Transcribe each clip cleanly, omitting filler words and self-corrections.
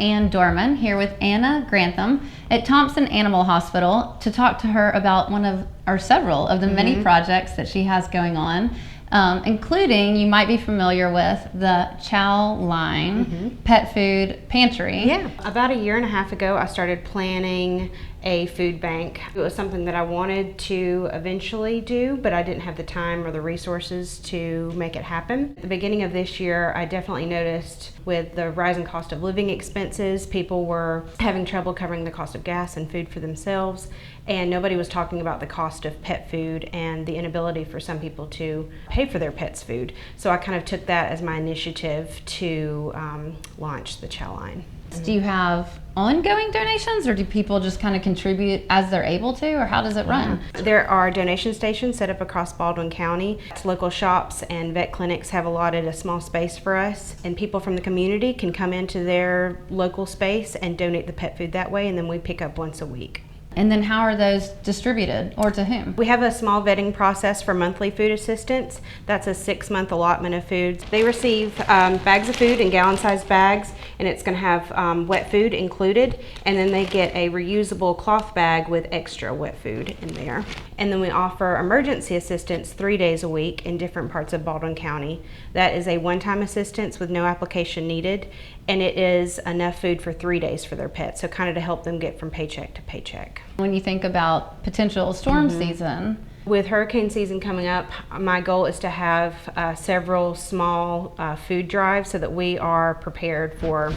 Ann Dorman here with Anna Grantham at Thompson Animal Hospital to talk to her about one of, or several of the many projects that she has going on, including, you might be familiar with, the Chow Line pet food pantry. Yeah, about a year and a half ago, I started planning a food bank. It was something that I wanted to eventually do, but I didn't have the time or the resources to make it happen. At the beginning of this year, I definitely noticed with the rising cost of living expenses, people were having trouble covering the cost of gas and food for themselves, and nobody was talking about the cost of pet food and the inability for some people to pay for their pets' food. So I kind of took that as my initiative to launch the Chow Line. Do you have ongoing donations, or do people just kind of contribute as they're able to, or how does it run? There are donation stations set up across Baldwin County. Local shops and vet clinics have allotted a small space for us, and people from the community can come into their local space and donate the pet food that way, and then we pick up once a week. And then how are those distributed, or to whom? We have a small vetting process for monthly food assistance. That's a 6-month allotment of foods. They receive bags of food in gallon-sized bags, and it's going to have wet food included, and then they get a reusable cloth bag with extra wet food in there. And then we offer emergency assistance 3 days a week in different parts of Baldwin County. That is a one-time assistance with no application needed, and it is enough food for 3 days for their pets, so kind of to help them get from paycheck to paycheck. When you think about potential storm season, with hurricane season coming up, my goal is to have several small food drives so that we are prepared for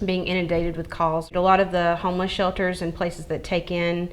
being inundated with calls. A lot of the homeless shelters and places that take in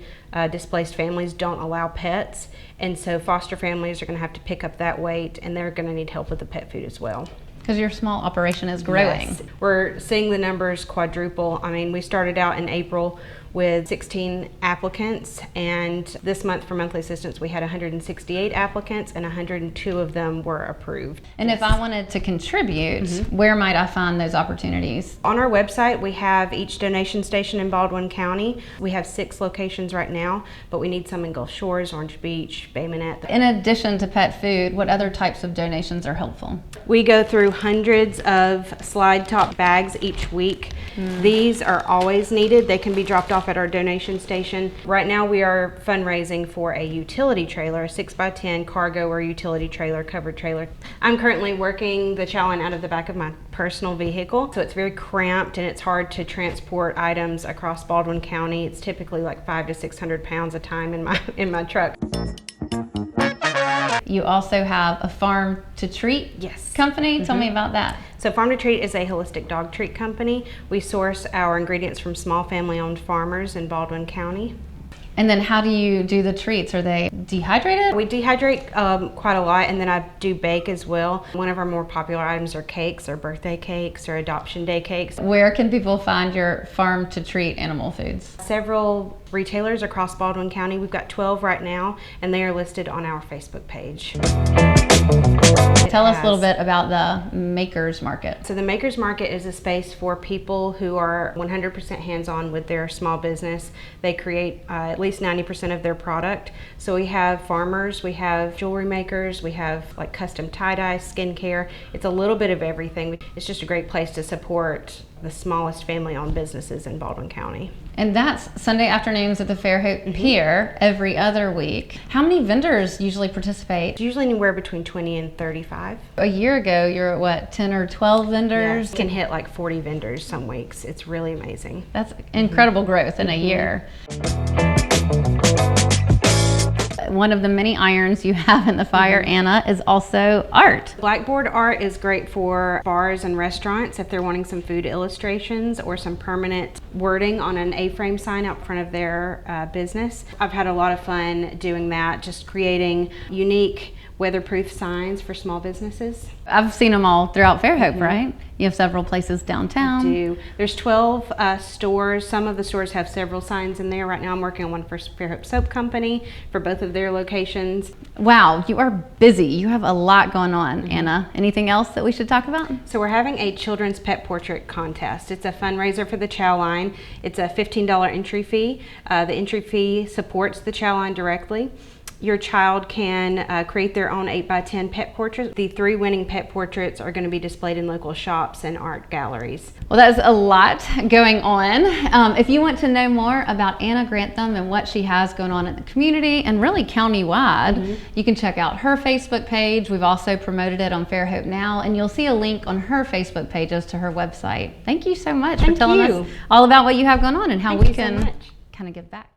displaced families don't allow pets, and so foster families are going to have to pick up that weight, and they're going to need help with the pet food as well. because your small operation is growing. Yes. We're seeing the numbers quadruple. I mean, we started out in April with 16 applicants, and this month for monthly assistance we had 168 applicants, and 102 of them were approved. And if I wanted to contribute, where might I find those opportunities? On our website we have each donation station in Baldwin County. We have 6 locations right now, but we need some in Gulf Shores, Orange Beach, Bay Minette. In addition to pet food, what other types of donations are helpful? We go through hundreds of slide top bags each week. These are always needed. They can be dropped off at our donation station. Right now we are fundraising for a utility trailer, a 6x10 cargo or utility trailer, covered trailer. I'm currently working the Chow Line out of the back of my personal vehicle, so it's very cramped and it's hard to transport items across Baldwin County. It's typically like 500 to 600 pounds a time in my truck. You also have a farm to treat company. Tell me about that. So Farm to Treat is a holistic dog treat company. We source our ingredients from small family-owned farmers in Baldwin County. And then how do you do the treats? Are they dehydrated? We dehydrate quite a lot, and then I do bake as well. One of our more popular items are cakes, or birthday cakes, or adoption day cakes. Where can people find your farm to treat animal foods? Several retailers across Baldwin County. We've got 12 right now, and they are listed on our Facebook page. Tell us a little bit about the Makers Market. So the Makers Market is a space for people who are 100% hands-on with their small business. They create at least 90% of their product. So we have farmers, we have jewelry makers, we have like custom tie-dye, skincare. It's a little bit of everything. It's just a great place to support the smallest family-owned businesses in Baldwin County. And that's Sunday afternoons at the Fairhope Pier every other week. How many vendors usually participate? It's usually anywhere between 20 and 35. A year ago, you were at what, 10 or 12 vendors? Yes, can hit like 40 vendors some weeks. It's really amazing. That's incredible growth in a year. One of the many irons you have in the fire, Anna, is also art. Blackboard art is great for bars and restaurants if they're wanting some food illustrations or some permanent wording on an A-frame sign out front of their business. I've had a lot of fun doing that, just creating unique weatherproof signs for small businesses. I've seen them all throughout Fairhope, right? You have several places downtown. I do. There's 12 stores. Some of the stores have several signs in there. Right now I'm working on one for Fairhope Soap Company for both of their locations. Wow, you are busy. You have a lot going on, Anna. Anything else that we should talk about? So we're having a children's pet portrait contest. It's a fundraiser for the Chow Line. It's a $15 entry fee. The entry fee supports the Chow Line directly. your child can create their own 8x10 pet portraits. The 3 winning pet portraits are going to be displayed in local shops and art galleries. Well, that's a lot going on. If you want to know more about Anna Grantham and what she has going on in the community and really countywide, you can check out her Facebook page. We've also promoted it on Fairhope Now, and you'll see a link on her Facebook pages to her website. Thank you so much for telling us all about what you have going on and how we can kind of give back.